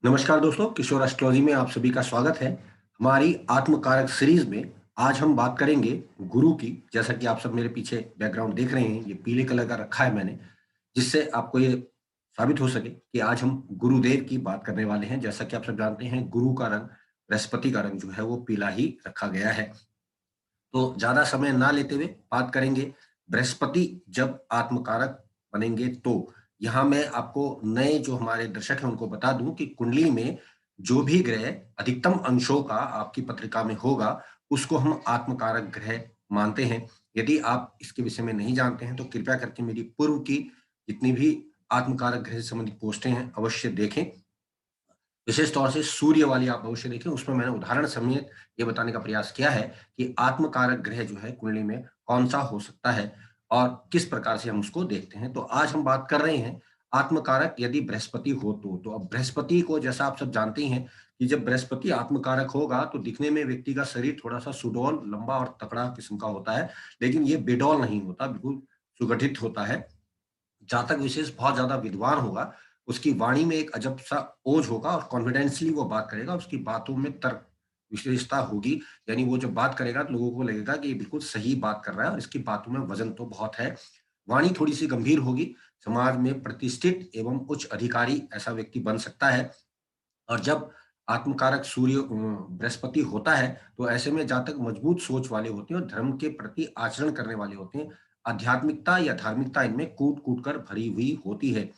नमस्कार दोस्तों, किशोर एस्ट्रोलॉजी में आप सभी का स्वागत है। हमारी आत्मकारक सीरीज में आज हम बात करेंगे गुरु की। जैसा कि आप सब मेरे पीछे बैकग्राउंड देख रहे हैं, ये पीले कलर का रखा है मैंने, जिससे आपको ये साबित हो सके कि आज हम गुरुदेव की बात करने वाले हैं। जैसा कि आप सब जानते हैं, गुरु का रंग, बृहस्पति का रंग जो है वो पीला ही रखा गया है। तो ज्यादा समय ना लेते हुए बात करेंगे बृहस्पति जब आत्मकारक बनेंगे। तो यहाँ मैं आपको नए जो हमारे दर्शक हैं उनको बता दूं कि कुंडली में जो भी ग्रह अधिकतम अंशों का आपकी पत्रिका में होगा, उसको हम आत्मकारक ग्रह मानते हैं। यदि आप इसके विषय में नहीं जानते हैं तो कृपया करके मेरी पूर्व की जितनी भी आत्मकारक ग्रह से संबंधित पोस्टें हैं अवश्य देखें। विशेष तौर से सूर्य वाली आप अवश्य देखें, उसमें मैंने उदाहरण समेत ये बताने का प्रयास किया है कि आत्मकारक ग्रह जो है कुंडली में कौन-सा हो सकता है और किस प्रकार से हम उसको देखते हैं। तो आज हम बात कर रहे हैं आत्मकारक यदि बृहस्पति हो तो। तो अब बृहस्पति को जैसा आप सब जानते ही हैं कि जब बृहस्पति आत्मकारक होगा तो दिखने में व्यक्ति का शरीर थोड़ा-सा सुडौल, लंबा और तगड़ा किस्म का होता है, लेकिन ये बेडौल नहीं होता, बिल्कुल सुगठित होता है। जातक विशेष बहुत ज़्यादा विद्वान होगा, उसकी वाणी में एक अजब-सा ओज होगा और कॉन्फिडेंटली वो बात करेगा, उसकी बातों में तर्क विशेषता होगी, यानी वो जब बात करेगा तो लोगों को लगेगा कि ये बिल्कुल सही बात कर रहा है और इसकी बातों में वज़न तो बहुत है। वाणी थोड़ी-सी गंभीर होगी, समाज में प्रतिष्ठित एवं उच्च अधिकारी ऐसा व्यक्ति बन सकता है। और जब आत्मकारक सूर्य बृहस्पति होता है, तो ऐसे में जातक मजबूत सोच वाले होते हैं और धर्म के प्रति आचरण करने वाले होते हैं। आध्यात्मिकता या धार्मिकता इनमें कूट-कूट कर भरी हुई होती है।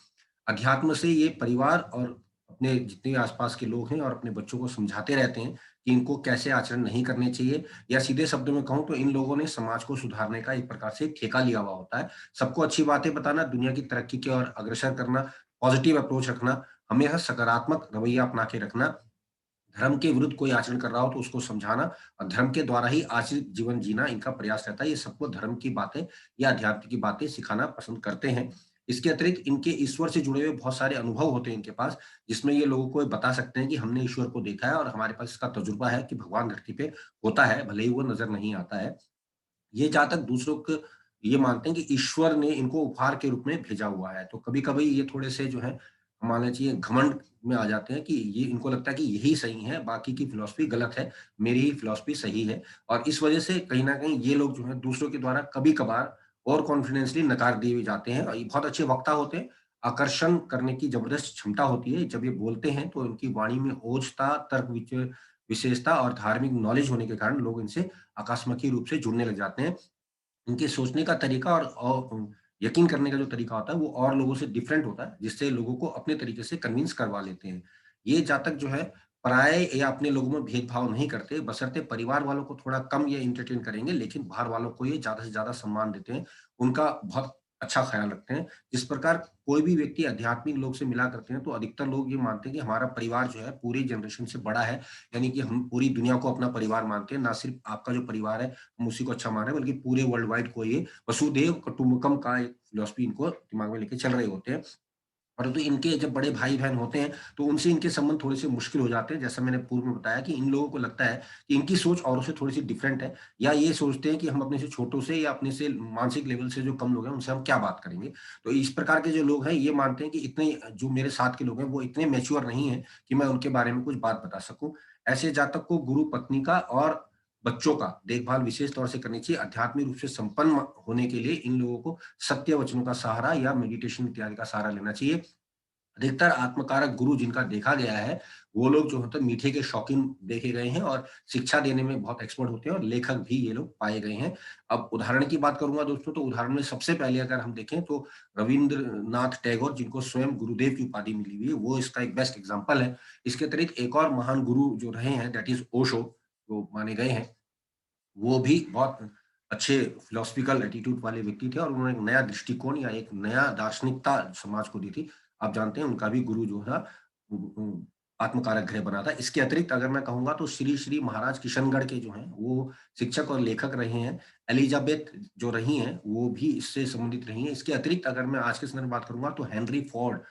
अध्यात्म से ये परिवार और अपने जितने आस-पास के लोग हैं और अपने बच्चों को समझाते रहते हैं कि इनको कैसे आचरण नहीं करने चाहिए, या सीधे शब्दों में कहूँ तो इन लोगों ने समाज को सुधारने का एक प्रकार से ठेका लिया हुआ होता है। सबको अच्छी बातें बताना, दुनिया की तरक्की की ओर अग्रसर करना, पॉजिटिव अप्रोच रखना, हमेशा सकारात्मक रवैया अपना के रखना, धर्म के विरुद्ध कोई आचरण कर रहा हो तो उसको समझाना और धर्म के द्वारा ही आश्रित जीवन जीना इनका प्रयास रहता है। ये सबको धर्म की बातें या अध्यात्म की बातें सिखाना पसंद करते हैं। इसके अतिरिक्त इनके ईश्वर से जुड़े हुए बहुत सारे अनुभव होते हैं इनके पास, जिसमें ये लोगों को ये बता सकते हैं कि हमने ईश्वर को देखा है और हमारे पास इसका तजुर्बा है कि भगवान धरती पे होता है, भले ही वो नज़र नहीं आता है। ये जहाँ तक दूसरों को ये मानते हैं कि ईश्वर ने इनको उपहार के रूप में भेजा हुआ है, तो कभी-कभी ये थोड़े से जो है मानना चाहिए घमंड में आ जाते हैं कि ये इनको लगता है कि यही सही है, बाकी की फिलॉसफी गलत है, मेरी ही फिलॉसफी सही है। और इस वजह से कहीं न कहीं ये लोग जो हैं दूसरों के द्वारा कभी-कभार ओवर कॉन्फिडेंसली नकार दिए भी जाते हैं और ये बहुत अच्छे वक्ता होते हैं, आकर्षण करने की ज़बरदस्त क्षमता होती है। जब ये बोलते हैं तो इनकी वाणी में ओजता, तर्क विशेषता और धार्मिक नॉलेज होने के कारण लोग इनसे आकस्मिक रूप से जुड़ने लग जाते हैं। उनके सोचने का तरीका और यकीन करने का जो तरीका होता है वो और लोगों से डिफरेंट होता है, जिससे लोगों को अपने तरीके से कन्विंस करवा लेते हैं। ये जातक जो है पराये या अपने लोगों में भेदभाव नहीं करते, बशर्ते परिवार वालों को थोड़ा कम ये एंटरटेन करेंगे, लेकिन बाहर वालों को ये ज़्यादा से ज़्यादा सम्मान देते हैं, उनका बहुत अच्छा ख़्याल रखते हैं। जिस प्रकार कोई भी व्यक्ति आध्यात्मिक लोग से मिला करते हैं, तो अधिकतर लोग ये मानते हैं कि हमारा परिवार जो है पूरी जनरेशन से बड़ा है, यानी कि हम पूरी दुनिया को अपना परिवार मानते हैं, ना सिर्फ़ आपका जो परिवार है हम उसी को अच्छा मान रहे हैं, बल्कि पूरे वर्ल्ड वाइड को ये वसुधैव कुटुंबकम का एक फिलॉसफी इनको दिमाग में लेके चल रहे होते हैं। परंतु इनके जब बड़े भाई-बहन होते हैं, तो उनसे इनके संबंध थोड़े-से मुश्किल हो जाते हैं। जैसा मैंने पूर्व में बताया कि इन लोगों को लगता है कि इनकी सोच औरों से थोड़ी-सी डिफरेंट है, या ये सोचते हैं कि हम अपने से छोटों से या अपने से मानसिक लेवल से जो कम लोग हैं, उनसे हम क्या बात करेंगे। तो इस प्रकार के जो लोग हैं, ये मानते हैं कि इतने जो मेरे साथ के लोग हैं, वो इतने मैच्योर नहीं हैं कि मैं उनके बारे में कुछ बात बता सकूँ। ऐसे जातक को गुरु पत्नी का और बच्चों का देखभाल विशेष तौर से करनी चाहिए। आध्यात्मिक रूप से संपन्न होने के लिए इन लोगों को सत्य वचनों का सहारा या मेडिटेशन इत्यादि का सहारा लेना चाहिए। अधिकतर आत्मकारक गुरु जिनका देखा गया है, वो लोग जो होते हैं मीठे के शौकीन देखे गए हैं और शिक्षा देने में बहुत एक्सपर्ट होते हैं और लेखक भी ये लोग पाए गए हैं। अब उदाहरण की बात करूँगा दोस्तों, तो उदाहरण में सबसे पहले अगर हम देखें तो रवींद्रनाथ टैगोर, जिनको स्वयं गुरुदेव की उपाधि मिली हुई है, वो इसका एक बेस्ट एग्ज़ाम्पल है। इसके अतिरिक्त एक और महान गुरु जो रहे हैं, दैट इज़ ओशो, जो माने गए हैं। वो भी बहुत अच्छे फिलॉसफिकल एटीट्यूड वाले व्यक्ति थे और उन्होंने एक नया दृष्टिकोण या एक नया दार्शनिकता समाज को दी थी। आप जानते हैं उनका भी गुरु जो था आत्मकारक ग्रह बना था। इसके अतिरिक्त अगर मैं कहूँगा तो श्री महाराज किशनगढ़ के जो हैं, वो शिक्षक और लेखक रहे हैं। एलिज़ाबेथ जो रही हैं, वो भी इससे संबंधित रही हैं। इसके अतिरिक्त अगर मैं आज के समय में बात करूँगा तो हेनरी फोर्ड,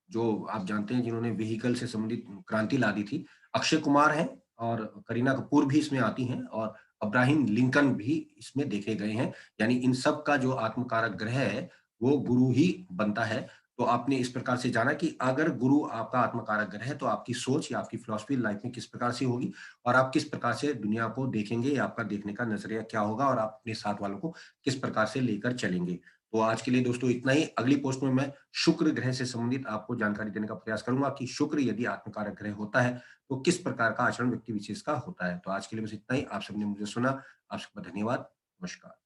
जो आप जानते हैं जिन्होंने व्हीकल से संबंधित क्रांति ला दी थी। अक्षय कुमार हैं और करीना कपूर भी इसमें आती हैं और अब्राहम लिंकन भी इसमें देखे गए हैं। यानी इन सब का जो आत्मकारक ग्रह है, वो गुरु ही बनता है। तो तो आपने इस प्रकार से जाना कि अगर गुरु आपका आत्मकारक ग्रह है, तो आपकी सोच या आपकी फिलॉसफी लाइफ में किस प्रकार से होगी और आप किस प्रकार से दुनिया को देखेंगे या आपका देखने का नज़रिया क्या होगा और आप अपने साथ वालों को किस प्रकार से लेकर चलेंगे। तो आज के लिए दोस्तों इतना ही। अगली पोस्ट में मैं शुक्र ग्रह से संबंधित आपको जानकारी देने का प्रयास करूँगा कि शुक्र यदि आत्मकारक ग्रह होता है, तो किस प्रकार का आचरण व्यक्ति विशेष का होता है। तो आज के लिए बस इतना ही। आप सबने मुझे सुना, आप सबका धन्यवाद। नमस्कार।